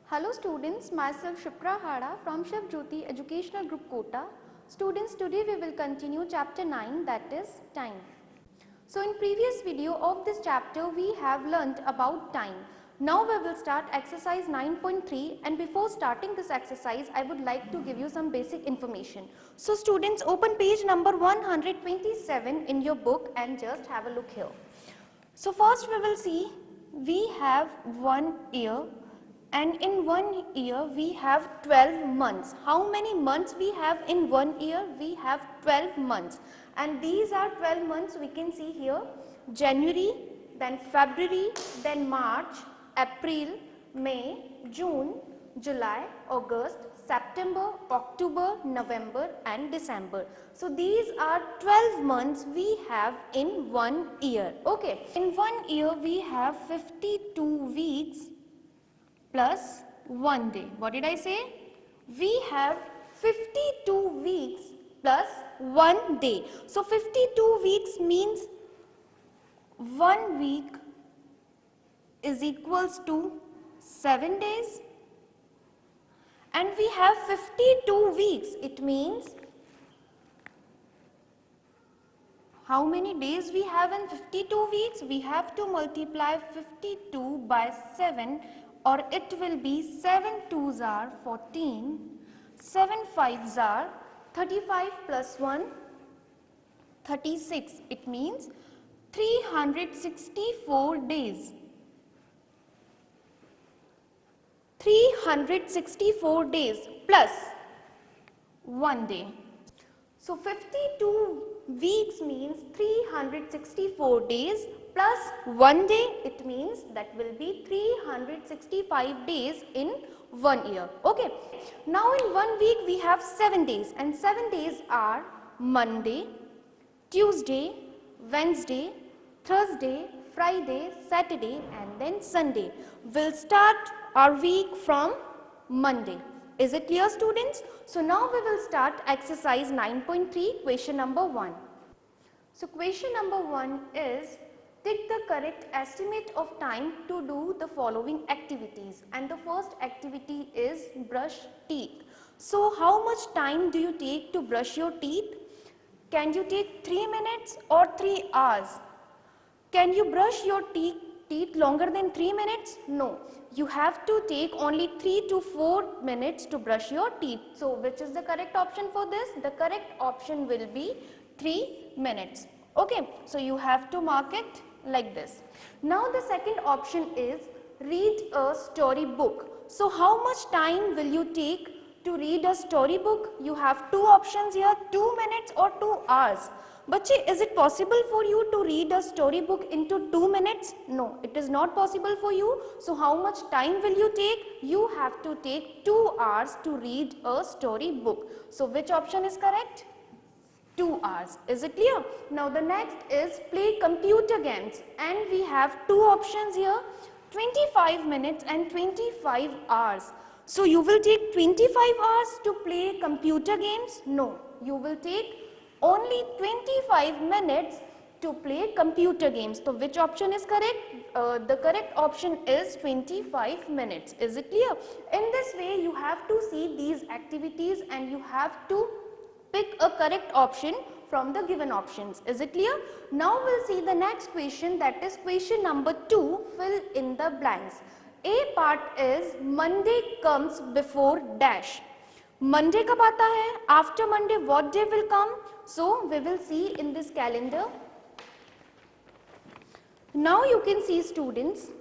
Hello students, myself Shipra Hada from Shiv Jyoti Educational Group Kota. Students, today we will continue chapter 9, that is time. So in previous video of this chapter we have learnt about time. Now we will start exercise 9.3, and before starting this exercise I would like to give you some basic information. So students, open page number 127 in your book and just have a look here. So first we will see we have 1 year, and in 1 year we have 12 months. How many months we have in 1 year? We have 12 months, and these are 12 months we can see here: January, then February, then March, April, May, June, July, August, September, October, November and December. So these are 12 months we have in 1 year. Okay, in 1 year we have 52 weeks plus 1 day. What did I say? We have 52 weeks plus 1 day. So 52 weeks means 1 week is equals to 7 days, and we have 52 weeks. It means how many days we have in 52 weeks? We have to multiply 52 by 7, or it will be 7 2s are 14, 7 5s are 35 plus 1, 36. It means 364 days. 364 days plus 1 day. So 52 weeks means 364 days plus 1 day. It means that will be 365 days in 1 year. Okay. Now in 1 week we have 7 days, and 7 days are Monday, Tuesday, Wednesday, Thursday, Friday, Saturday and then Sunday. We'll start our week from Monday. Is it clear, students? So now we will start exercise 9.3, question number 1. So question number 1 is, take the correct estimate of time to do the following activities, and the first activity is brush teeth. So how much time do you take to brush your teeth? Can you take 3 minutes or 3 hours? Can you brush your teeth longer than 3 minutes? No. You have to take only 3 to 4 minutes to brush your teeth. So which is the correct option for this? The correct option will be 3 minutes. Okay. So you have to mark it like this. Now the second option is read a story book. So how much time will you take to read a story book? You have two options here, 2 minutes or 2 hours. Bache, is it possible for you to read a story book into 2 minutes? No, it is not possible for you. So how much time will you take? You have to take 2 hours to read a story book. So which option is correct? 2 hours. Is it clear? Now the next is play computer games, and we have two options here, 25 minutes and 25 hours. So you will take 25 hours to play computer games? No, you will take only 25 minutes to play computer games. So which option is correct? The correct option is 25 minutes. Is it clear? In this way you have to see these activities and you have to pick a correct option from the given options. Is it clear? Now we'll see the next question, that is question number 2, fill in the blanks. A part is Monday comes before dash. Monday कब आता है? After Monday what day will come? So we will see in this calendar. Now you can see, students,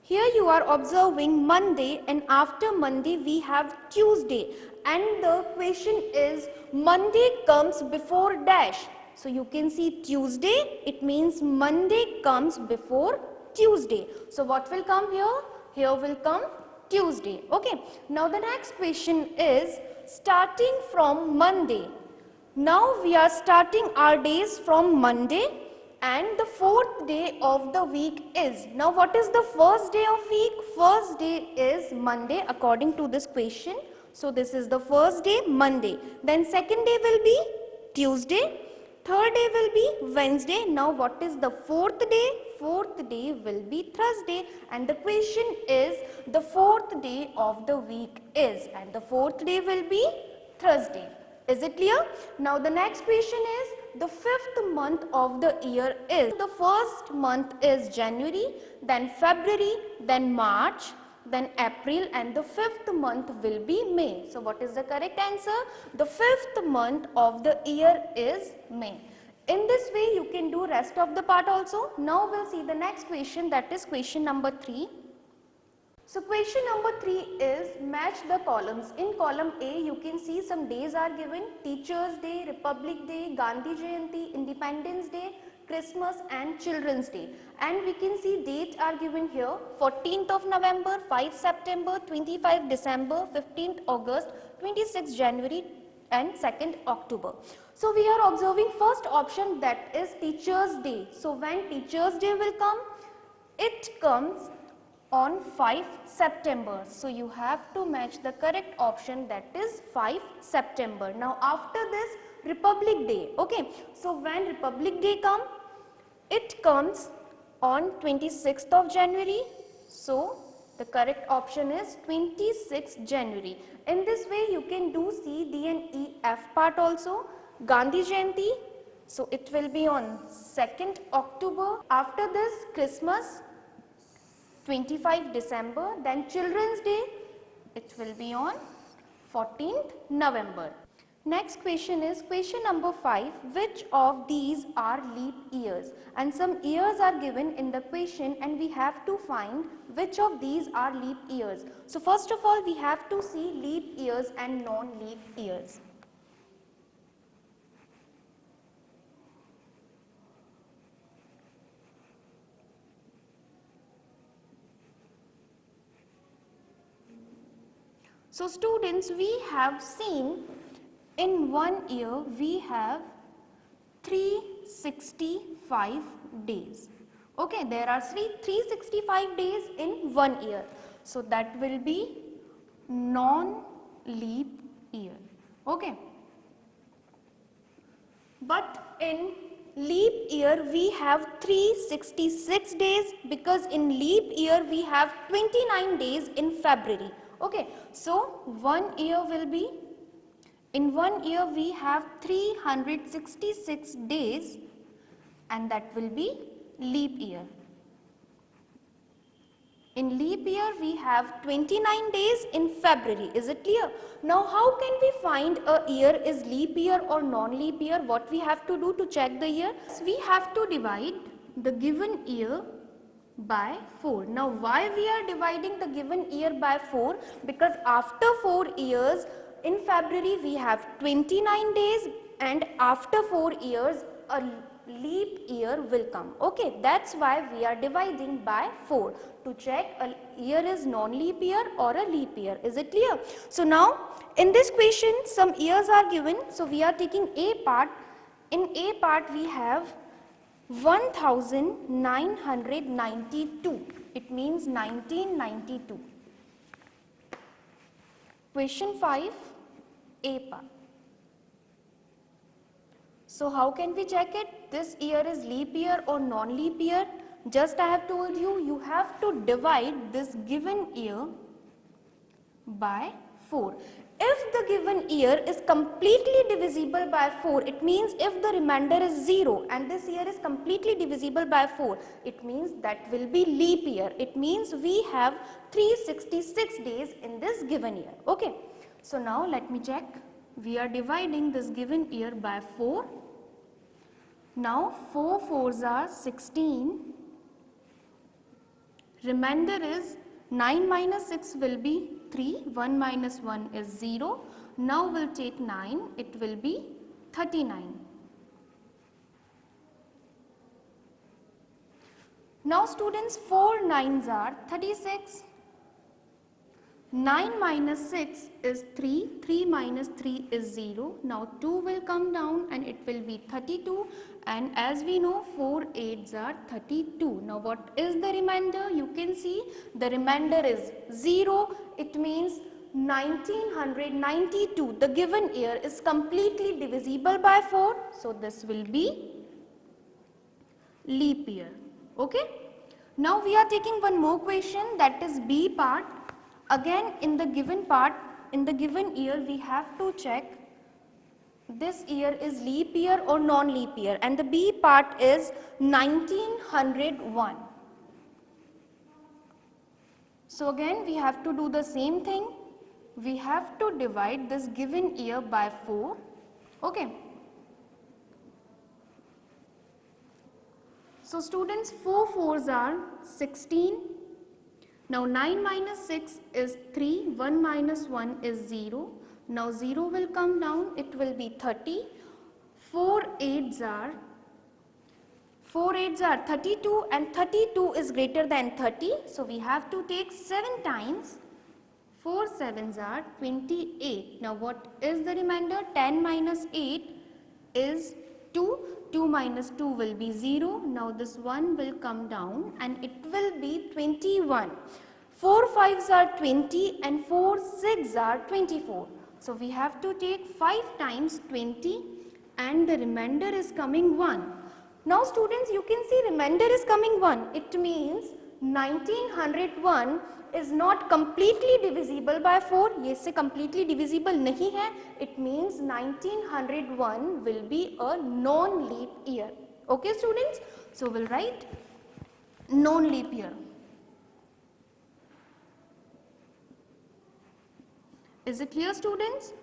here you are observing Monday, and after Monday we have Tuesday, and the question is Monday comes before dash. So you can see Tuesday, it means Monday comes before Tuesday. So what will come here? Here will come Tuesday. Okay. Now the next question is starting from Monday. Now we are starting our days from Monday, and the fourth day of the week is. Now what is the first day of week? First day is Monday according to this question. So this is the first day, Monday. Then second day will be Tuesday. Third day will be Wednesday. Now what is the fourth day? fourth day will be Thursday, and the question is the fourth day of the week is, and the fourth day will be Thursday. Is it clear? Now the next question is the fifth month of the year is. The first month is January, then February, then March, then April, and the fifth month will be May. So what is the correct answer? The fifth month of the year is May. In this way you can do rest of the part also. Now we'll see the next question, that is question number 3. So question number 3 is match the columns. In column A you can see some days are given: Teachers Day, Republic Day, Gandhi Jayanti, Independence Day, Christmas and Children's Day. And we can see dates are given here: 14th of November, 5 September, 25 December, 15th August, 26 January and 2nd October. So we are observing first option, that is Teachers Day. So when Teachers Day will come? It comes on 5 September. So you have to match the correct option, that is 5 September. Now after this Republic Day. Okay. So when Republic Day come? It comes on 26th of January. So the correct option is 26th January. In this way you can do C, D and E, F part also. Gandhi Jayanti. So it will be on 2nd October. After this Christmas, 25 December, then Children's Day, it will be on 14th November. Next question is question number 5. Which of these are leap years? And some years are given in the question and we have to find which of these are leap years. So first of all we have to see leap years and non-leap years. So students, we have seen in 1 year we have 365 days. Okay, there are 365 days in 1 year. So that will be non-leap year. Okay. But in leap year we have 366 days, because in leap year we have 29 days in February. Okay, so 1 year will be, in 1 year we have 366 days and that will be leap year. In leap year we have 29 days in February. Is it clear? Now how can we find a year is leap year or non-leap year? What we have to do to check the year? We have to divide the given year by 4. Now why we are dividing the given year by 4? Because after 4 years in February we have 29 days and after 4 years a leap year will come. Okay, that's why we are dividing by 4 to check a year is non-leap year or a leap year. Is it clear? So now in this question some years are given. So we are taking A part. In A part we have 1992. It means 1992. Question 5, A part. So how can we check it? This year is leap year or non-leap year? Just I have told you, you have to divide this given year by 4. If the given year is completely divisible by 4, it means if the remainder is 0 and this year is completely divisible by 4, it means that will be leap year. It means we have 366 days in this given year. Okay. So now let me check. We are dividing this given year by 4. Now 4 4s are 16. Remainder is 9 minus 6 will be 3, 1 minus 1 is 0. Now we'll take 9, it will be 39. Now students, 4 9s are 36. 9 minus 6 is 3, 3 minus 3 is 0. Now 2 will come down and it will be 32, and as we know 4 8s are 32. Now what is the remainder? You can see the remainder is 0. It means 1992. The given year is completely divisible by 4. So this will be leap year. Okay. Now we are taking one more question, that is B part. Again, in the given part, in the given year, we have to check this year is leap year or non-leap year, and the B part is 1901. So again we have to do the same thing. We have to divide this given year by 4. Okay. So students, 4 4s are 16. Now 9 minus 6 is 3, 1 minus 1 is 0. Now 0 will come down, it will be 30. 4 8s are 32, and 32 is greater than 30. So we have to take 7 times. 4 7s are 28. Now what is the remainder? 10 minus 8 is 2. 2 minus 2 will be 0. Now this 1 will come down and it will be 21. 4 5s are 20 and 4 6s are 24. So we have to take 5 times 20 and the remainder is coming 1. Now students, you can see remainder is coming 1. It means 1901 is not completely divisible by 4. ये इससे completely divisible नहीं है. It means 1901 will be a non-leap year. Okay students? So we'll write non-leap year. Is it clear students?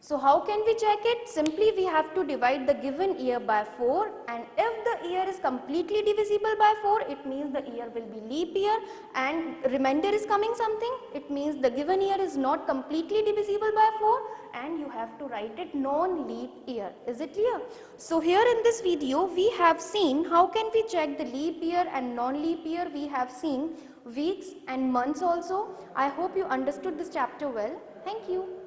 So how can we check it? Simply we have to divide the given year by 4, and if the year is completely divisible by 4, it means the year will be leap year, and remainder is coming something, it means the given year is not completely divisible by 4, and you have to write it non-leap year. Is it clear? So here in this video we have seen how can we check the leap year and non-leap year. We have seen weeks and months also. I hope you understood this chapter well. Thank you.